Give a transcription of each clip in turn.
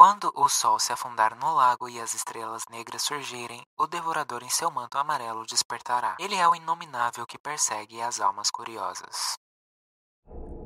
Quando o sol se afundar no lago e as estrelas negras surgirem, o devorador em seu manto amarelo despertará. Ele é o inominável que persegue as almas curiosas.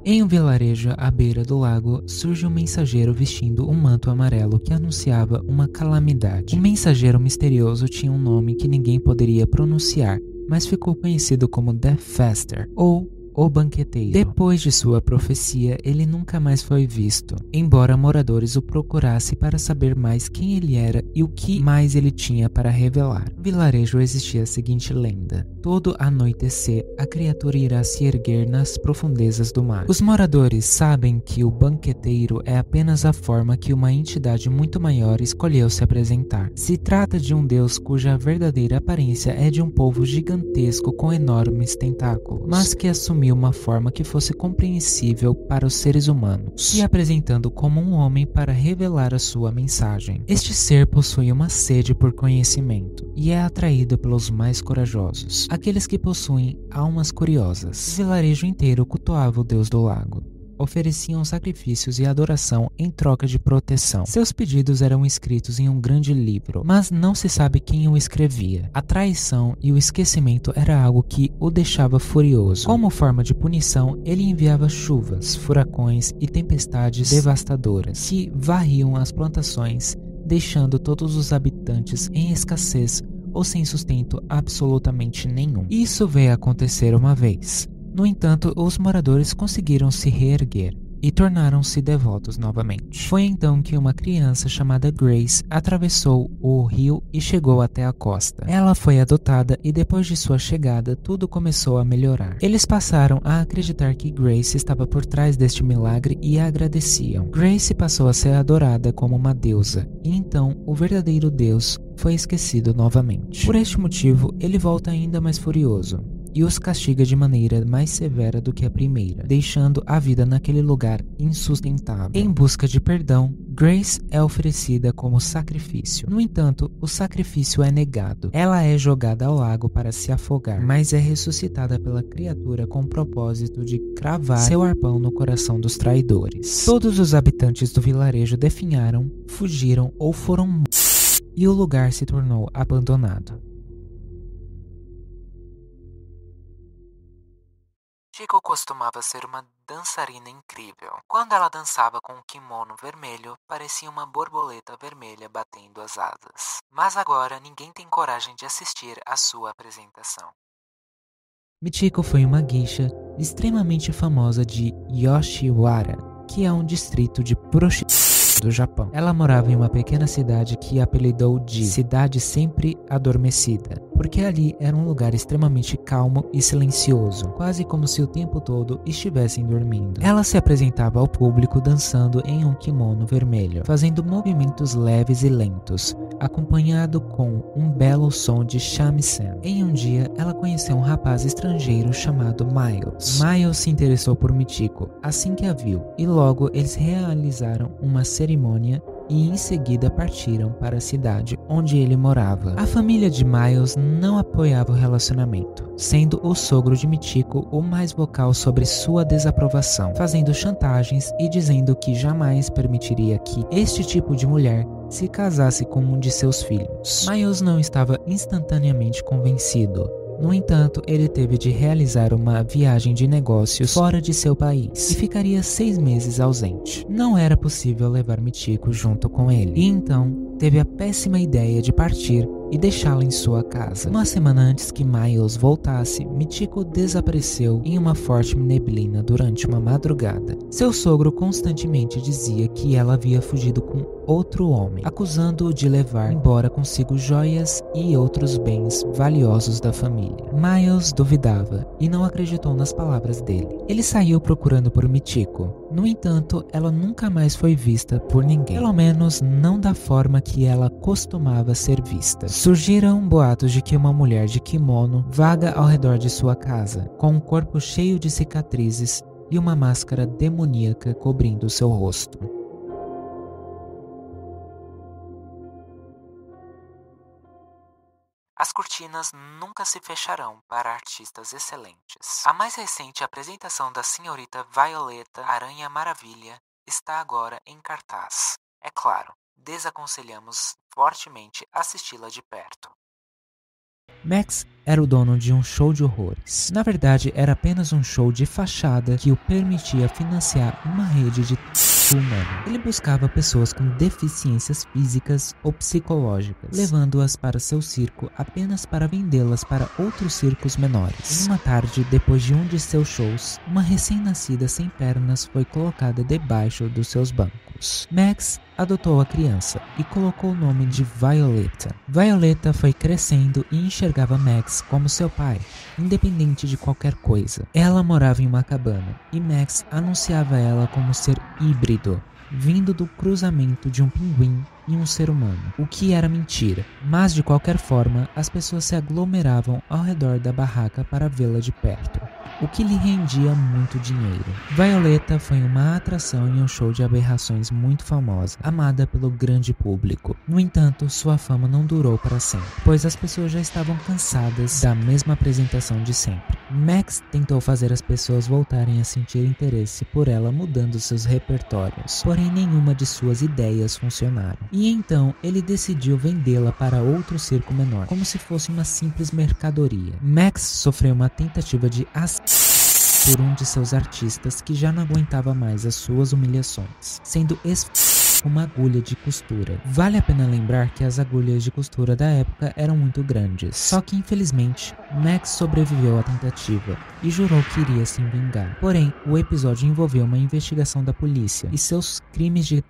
Em um vilarejo à beira do lago, surge um mensageiro vestindo um manto amarelo que anunciava uma calamidade. O mensageiro misterioso tinha um nome que ninguém poderia pronunciar, mas ficou conhecido como Death Faster, ou o Banqueteiro. Depois de sua profecia, ele nunca mais foi visto, embora moradores o procurassem para saber mais quem ele era e o que mais ele tinha para revelar. No vilarejo existia a seguinte lenda: todo anoitecer, a criatura irá se erguer nas profundezas do mar. Os moradores sabem que o Banqueteiro é apenas a forma que uma entidade muito maior escolheu se apresentar. Se trata de um deus cuja verdadeira aparência é de um polvo gigantesco com enormes tentáculos, mas que assumiu uma forma que fosse compreensível para os seres humanos, se apresentando como um homem para revelar a sua mensagem. Este ser possui uma sede por conhecimento e é atraído pelos mais corajosos, aqueles que possuem almas curiosas. O vilarejo inteiro cultuava o deus do lago. Ofereciam sacrifícios e adoração em troca de proteção. Seus pedidos eram escritos em um grande livro, mas não se sabe quem o escrevia. A traição e o esquecimento era algo que o deixava furioso. Como forma de punição, ele enviava chuvas, furacões e tempestades devastadoras que varriam as plantações, deixando todos os habitantes em escassez ou sem sustento absolutamente nenhum. Isso veio acontecer uma vez. No entanto, os moradores conseguiram se reerguer e tornaram-se devotos novamente. Foi então que uma criança chamada Grace atravessou o rio e chegou até a costa. Ela foi adotada e depois de sua chegada, tudo começou a melhorar. Eles passaram a acreditar que Grace estava por trás deste milagre e a agradeciam. Grace passou a ser adorada como uma deusa, e então o verdadeiro Deus foi esquecido novamente. Por este motivo, ele volta ainda mais furioso e os castiga de maneira mais severa do que a primeira, deixando a vida naquele lugar insustentável. Em busca de perdão, Grace é oferecida como sacrifício. No entanto, o sacrifício é negado. Ela é jogada ao lago para se afogar, mas é ressuscitada pela criatura com o propósito de cravar seu arpão no coração dos traidores. Todos os habitantes do vilarejo definharam, fugiram ou foram mortos, e o lugar se tornou abandonado. Chico costumava ser uma dançarina incrível. Quando ela dançava com um kimono vermelho, parecia uma borboleta vermelha batendo as asas. Mas agora ninguém tem coragem de assistir à sua apresentação. Michiko foi uma geisha extremamente famosa de Yoshiwara, que é um distrito de prostituição do Japão. Ela morava em uma pequena cidade que apelidou de Cidade Sempre Adormecida, porque ali era um lugar extremamente calmo e silencioso, quase como se o tempo todo estivessem dormindo. Ela se apresentava ao público dançando em um kimono vermelho, fazendo movimentos leves e lentos, acompanhado com um belo som de shamisen. Em um dia, ela conheceu um rapaz estrangeiro chamado Miles. Miles se interessou por Michiko assim que a viu, e logo eles realizaram uma cerimônia e em seguida partiram para a cidade onde ele morava. A família de Miles não apoiava o relacionamento, sendo o sogro de Michiko o mais vocal sobre sua desaprovação, fazendo chantagens e dizendo que jamais permitiria que este tipo de mulher se casasse com um de seus filhos. Miles não estava instantaneamente convencido. No entanto, ele teve de realizar uma viagem de negócios fora de seu país e ficaria 6 meses ausente. Não era possível levar Michiko junto com ele, e então teve a péssima ideia de partir e deixá-la em sua casa. Uma semana antes que Miles voltasse, Michiko desapareceu em uma forte neblina durante uma madrugada. Seu sogro constantemente dizia que ela havia fugido com outro homem, acusando-o de levar embora consigo joias e outros bens valiosos da família. Miles duvidava e não acreditou nas palavras dele. Ele saiu procurando por Michiko. No entanto, ela nunca mais foi vista por ninguém, pelo menos não da forma que ela costumava ser vista. Surgiram boatos de que uma mulher de kimono vaga ao redor de sua casa, com um corpo cheio de cicatrizes e uma máscara demoníaca cobrindo seu rosto. As cortinas nunca se fecharão para artistas excelentes. A mais recente apresentação da senhorita Violeta Aranha Maravilha está agora em cartaz. É claro, desaconselhamos fortemente assisti-la de perto. Max era o dono de um show de horrores. Na verdade, era apenas um show de fachada que o permitia financiar uma rede de humano. Ele buscava pessoas com deficiências físicas ou psicológicas, levando-as para seu circo apenas para vendê-las para outros circos menores. Em uma tarde, depois de um de seus shows, uma recém-nascida sem pernas foi colocada debaixo dos seus bancos. Max adotou a criança e colocou o nome de Violeta. Violeta foi crescendo e enxergava Max como seu pai, independente de qualquer coisa. Ela morava em uma cabana e Max anunciava ela como ser híbrido, vindo do cruzamento de um pinguim e um ser humano, o que era mentira. Mas de qualquer forma, as pessoas se aglomeravam ao redor da barraca para vê-la de perto, o que lhe rendia muito dinheiro. Violeta foi uma atração em um show de aberrações muito famosa, amada pelo grande público. No entanto, sua fama não durou para sempre, pois as pessoas já estavam cansadas da mesma apresentação de sempre. Max tentou fazer as pessoas voltarem a sentir interesse por ela mudando seus repertórios, porém nenhuma de suas ideias funcionaram. E então ele decidiu vendê-la para outro circo menor, como se fosse uma simples mercadoria. Max sofreu uma tentativa de por um de seus artistas que já não aguentava mais as suas humilhações, sendo com uma agulha de costura. Vale a pena lembrar que as agulhas de costura da época eram muito grandes. Só que infelizmente, Max sobreviveu à tentativa e jurou que iria se vingar. Porém, o episódio envolveu uma investigação da polícia e seus crimes de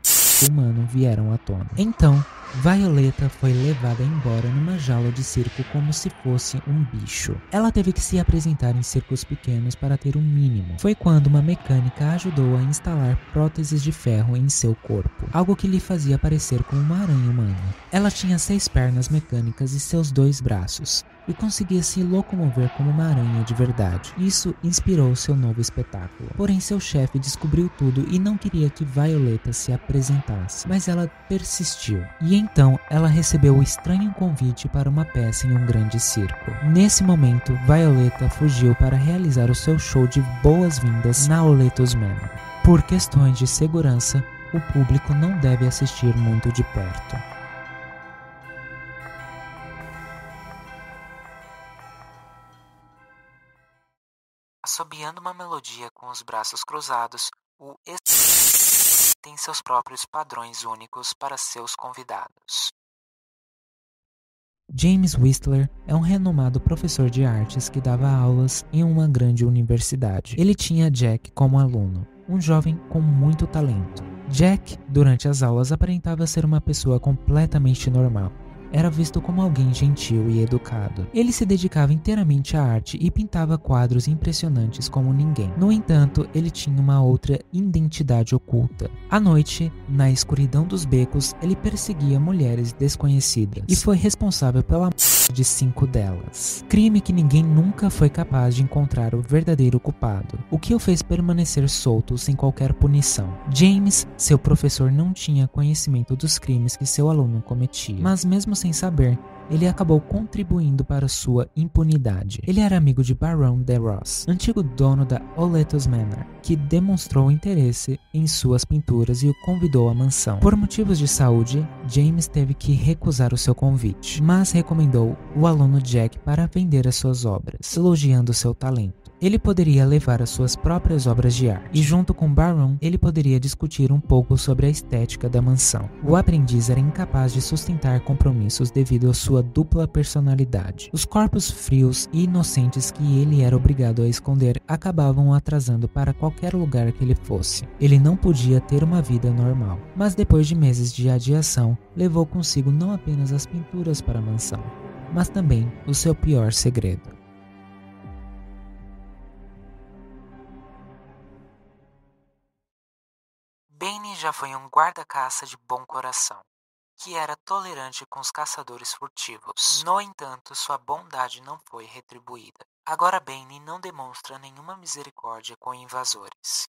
humano vieram à tona. Então, Violeta foi levada embora numa jaula de circo como se fosse um bicho. Ela teve que se apresentar em circos pequenos para ter o mínimo. Foi quando uma mecânica ajudou a instalar próteses de ferro em seu corpo, algo que lhe fazia parecer com uma aranha humana. Ela tinha 6 pernas mecânicas e seus 2 braços, e conseguia se locomover como uma aranha de verdade. Isso inspirou seu novo espetáculo. Porém, seu chefe descobriu tudo e não queria que Violeta se apresentasse, mas ela persistiu. E então, ela recebeu o estranho convite para uma peça em um grande circo. Nesse momento, Violeta fugiu para realizar o seu show de boas-vindas na Oletos Manor. Por questões de segurança, o público não deve assistir muito de perto. Assobiando uma melodia com os braços cruzados, o tem seus próprios padrões únicos para seus convidados. James Whistler é um renomado professor de artes que dava aulas em uma grande universidade. Ele tinha Jack como aluno, um jovem com muito talento. Jack, durante as aulas, aparentava ser uma pessoa completamente normal. Era visto como alguém gentil e educado. Ele se dedicava inteiramente à arte e pintava quadros impressionantes como ninguém. No entanto, ele tinha uma outra identidade oculta. À noite, na escuridão dos becos, ele perseguia mulheres desconhecidas e foi responsável pela morte de 5 delas. Crime que ninguém nunca foi capaz de encontrar o verdadeiro culpado, o que o fez permanecer solto sem qualquer punição. James, seu professor, não tinha conhecimento dos crimes que seu aluno cometia, mas mesmo sem saber, ele acabou contribuindo para sua impunidade. Ele era amigo de Baron de Ross, antigo dono da Oletos Manor, que demonstrou interesse em suas pinturas e o convidou à mansão. Por motivos de saúde, James teve que recusar o seu convite, mas recomendou o aluno Jack para vender as suas obras, elogiando seu talento. Ele poderia levar as suas próprias obras de arte, e junto com Baron, ele poderia discutir um pouco sobre a estética da mansão. O aprendiz era incapaz de sustentar compromissos devido à sua dupla personalidade. Os corpos frios e inocentes que ele era obrigado a esconder acabavam o atrasando para qualquer lugar que ele fosse. Ele não podia ter uma vida normal, mas depois de meses de adiação, levou consigo não apenas as pinturas para a mansão, mas também o seu pior segredo. Bane já foi um guarda-caça de bom coração, que era tolerante com os caçadores furtivos. No entanto, sua bondade não foi retribuída. Agora Bane não demonstra nenhuma misericórdia com invasores.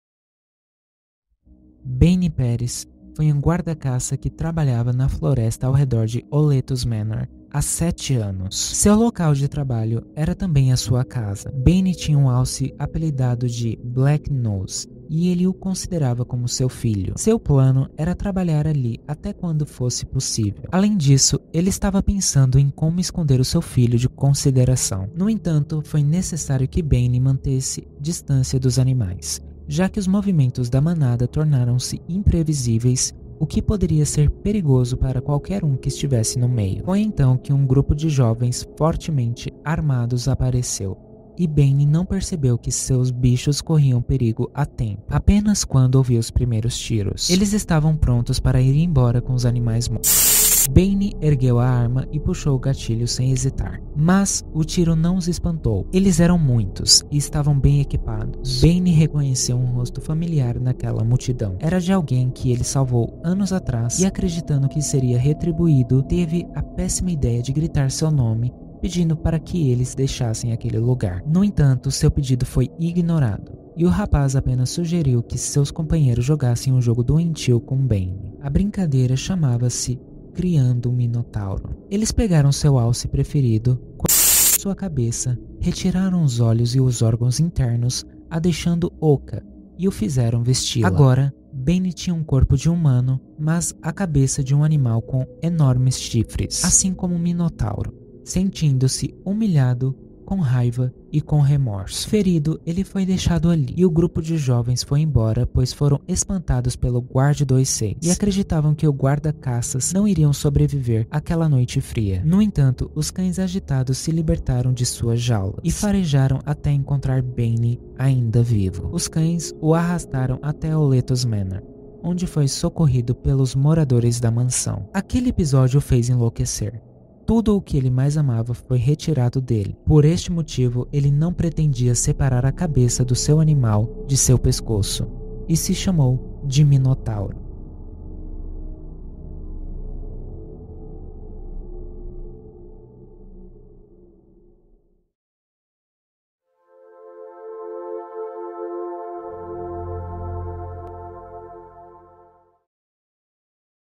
Bane Pérez foi um guarda-caça que trabalhava na floresta ao redor de Oletos Manor há 7 anos. Seu local de trabalho era também a sua casa. Bane tinha um alce apelidado de Black Nose, e ele o considerava como seu filho. Seu plano era trabalhar ali até quando fosse possível. Além disso, ele estava pensando em como esconder o seu filho de consideração. No entanto, foi necessário que Bane mantesse distância dos animais, já que os movimentos da manada tornaram-se imprevisíveis, o que poderia ser perigoso para qualquer um que estivesse no meio. Foi então que um grupo de jovens fortemente armados apareceu, e Bane não percebeu que seus bichos corriam perigo a tempo, apenas quando ouviu os primeiros tiros. Eles estavam prontos para ir embora com os animais mortos. Bane ergueu a arma e puxou o gatilho sem hesitar, mas o tiro não os espantou. Eles eram muitos e estavam bem equipados. Bane reconheceu um rosto familiar naquela multidão. Era de alguém que ele salvou anos atrás e, acreditando que seria retribuído, teve a péssima ideia de gritar seu nome, pedindo para que eles deixassem aquele lugar. No entanto, seu pedido foi ignorado, e o rapaz apenas sugeriu que seus companheiros jogassem um jogo doentio com Bane. A brincadeira chamava-se Criando um Minotauro. Eles pegaram seu alce preferido, cortaram sua cabeça, retiraram os olhos e os órgãos internos, a deixando oca, e o fizeram vesti-la. Agora, Bane tinha um corpo de humano, mas a cabeça de um animal com enormes chifres, assim como um minotauro. Sentindo-se humilhado, com raiva e com remorso. Ferido, ele foi deixado ali, e o grupo de jovens foi embora, pois foram espantados pelo Guard 26 e acreditavam que o guarda-caças não iriam sobreviver àquela noite fria. No entanto, os cães agitados se libertaram de suas jaulas e farejaram até encontrar Bane ainda vivo. Os cães o arrastaram até Oletos Manor, onde foi socorrido pelos moradores da mansão. Aquele episódio o fez enlouquecer. Tudo o que ele mais amava foi retirado dele. Por este motivo, ele não pretendia separar a cabeça do seu animal de seu pescoço, e se chamou de Minotauro.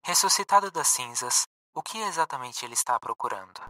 Ressuscitado das cinzas, o que exatamente ele está procurando?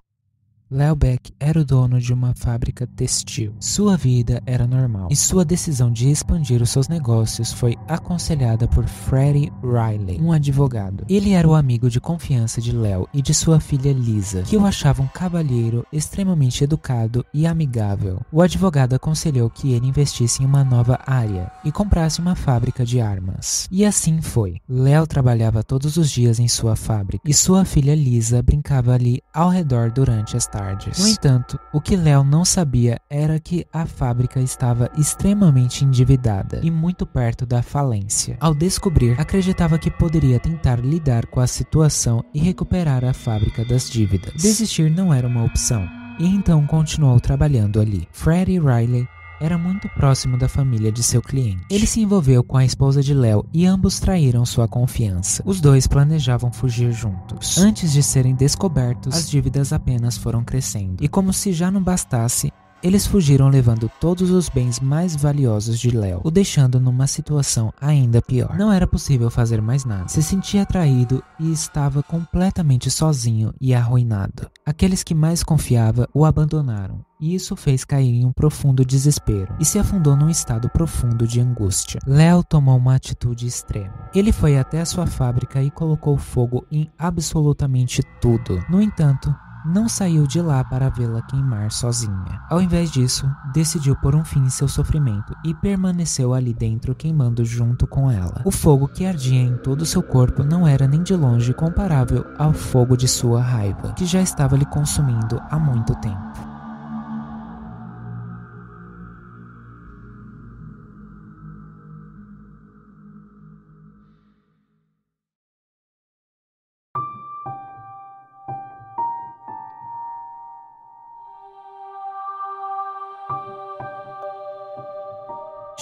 Leo Beck era o dono de uma fábrica textil. Sua vida era normal, e sua decisão de expandir os seus negócios foi aconselhada por Freddie Riley, um advogado. Ele era o amigo de confiança de Leo e de sua filha Lisa, que o achava um cavalheiro extremamente educado e amigável. O advogado aconselhou que ele investisse em uma nova área e comprasse uma fábrica de armas. E assim foi. Leo trabalhava todos os dias em sua fábrica, e sua filha Lisa brincava ali ao redor durante as tardes. No entanto, o que Leo não sabia era que a fábrica estava extremamente endividada e muito perto da falência. Ao descobrir, acreditava que poderia tentar lidar com a situação e recuperar a fábrica das dívidas. Desistir não era uma opção, e então continuou trabalhando ali. Freddie Riley era muito próximo da família de seu cliente. Ele se envolveu com a esposa de Leo e ambos traíram sua confiança. Os dois planejavam fugir juntos. Antes de serem descobertos, as dívidas apenas foram crescendo. E como se já não bastasse, eles fugiram levando todos os bens mais valiosos de Leo, o deixando numa situação ainda pior. Não era possível fazer mais nada. Se sentia traído e estava completamente sozinho e arruinado. Aqueles que mais confiava o abandonaram, e isso fez cair em um profundo desespero e se afundou num estado profundo de angústia. Leo tomou uma atitude extrema. Ele foi até a sua fábrica e colocou fogo em absolutamente tudo. No entanto, não saiu de lá para vê-la queimar sozinha. Ao invés disso, decidiu pôr um fim em seu sofrimento e permaneceu ali dentro queimando junto com ela. O fogo que ardia em todo o seu corpo não era nem de longe comparável ao fogo de sua raiva, que já estava lhe consumindo há muito tempo.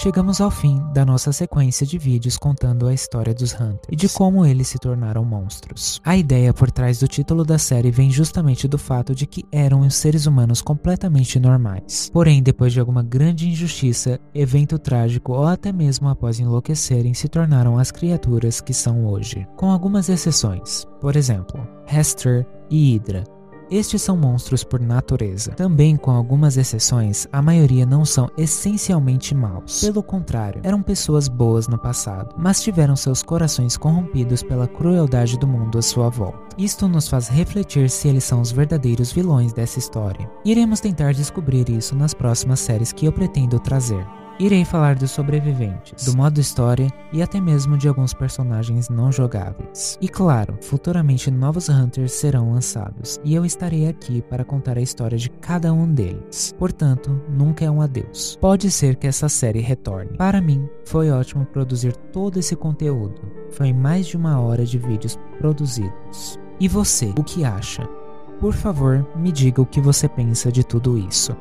Chegamos ao fim da nossa sequência de vídeos contando a história dos Hunters e de como eles se tornaram monstros. A ideia por trás do título da série vem justamente do fato de que eram os seres humanos completamente normais. Porém, depois de alguma grande injustiça, evento trágico ou até mesmo após enlouquecerem, se tornaram as criaturas que são hoje. Com algumas exceções. Por exemplo, Hester e Hydra. Estes são monstros por natureza. Também, com algumas exceções, a maioria não são essencialmente maus. Pelo contrário, eram pessoas boas no passado, mas tiveram seus corações corrompidos pela crueldade do mundo à sua volta. Isto nos faz refletir se eles são os verdadeiros vilões dessa história. Iremos tentar descobrir isso nas próximas séries que eu pretendo trazer. Irei falar dos sobreviventes, do modo história e até mesmo de alguns personagens não jogáveis. E claro, futuramente novos Hunters serão lançados, e eu estarei aqui para contar a história de cada um deles. Portanto, nunca é um adeus. Pode ser que essa série retorne. Para mim, foi ótimo produzir todo esse conteúdo. Foi mais de 1 hora de vídeos produzidos. E você, o que acha? Por favor, me diga o que você pensa de tudo isso.